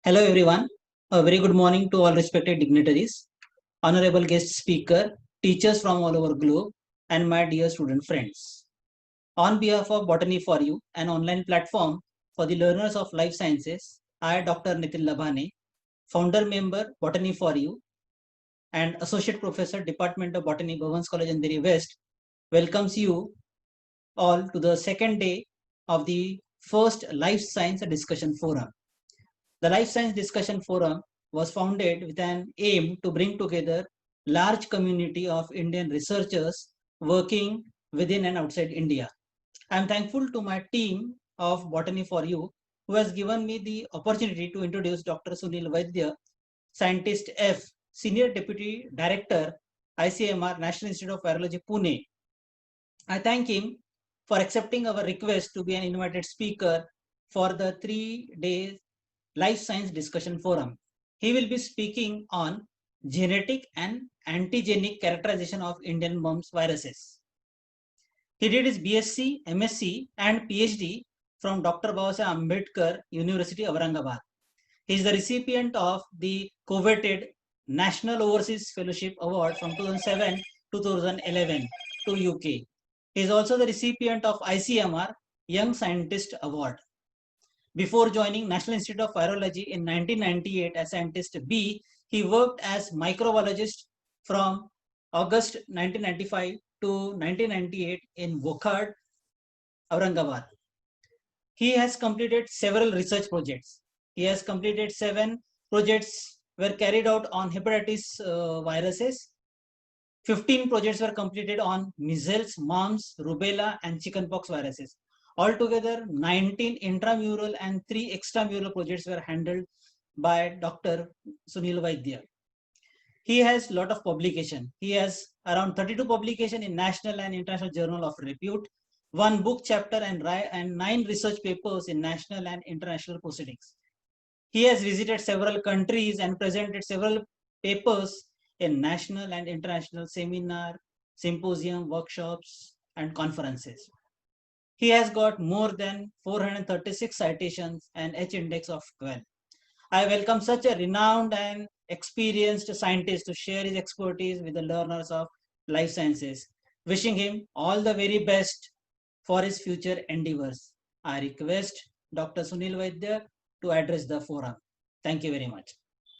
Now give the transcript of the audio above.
Hello everyone. A very good morning to all respected dignitaries, honorable guest speaker, teachers from all over globe, and my dear student friends. On behalf of Botany for You, an online platform for the learners of life sciences, I, Dr. Nitin Labhane, founder member Botany for You, and associate professor, Department of Botany, Bhavans College, Andheri West, welcomes you all to the second day of the first Life Science Discussion Forum. The Life Science Discussion Forum was founded with an aim to bring together large community of Indian researchers working within and outside India. I am thankful to my team of Botany for You who has given me the opportunity to introduce Dr. Sunil Vaidya, Scientist F, Senior Deputy Director, ICMR, National Institute of Virology, Pune. I thank him for accepting our request to be an invited speaker for the 3 days Life Science Discussion Forum. He will be speaking on genetic and antigenic characterization of Indian mumps viruses. He did his BSc, MSc, and PhD from Dr. Babasaheb Ambedkar University, Aurangabad. He is the recipient of the coveted National Overseas Fellowship Award from 2007 to 2011 to UK. He is also the recipient of ICMR Young Scientist Award. Before joining National Institute of Virology in 1998 as Scientist B, he worked as microbiologist from August 1995 to 1998 in Wokhad, Aurangabad. He has completed several research projects. He has completed 7 projects were carried out on hepatitis viruses. 15 projects were completed on measles, mumps, rubella, and chickenpox viruses. Altogether, 19 intramural and 3 extramural projects were handled by Dr. Sunil Vaidya. He has a lot of publication. He has around 32 publications in national and international journal of repute, 1 book chapter and 9 research papers in national and international proceedings. He has visited several countries and presented several papers in national and international seminar, symposium, workshops, and conferences. He has got more than 436 citations and H-index of 12. I welcome such a renowned and experienced scientist to share his expertise with the learners of life sciences. Wishing him all the very best for his future endeavors. I request Dr. Sunil Vaidya to address the forum. Thank you very much.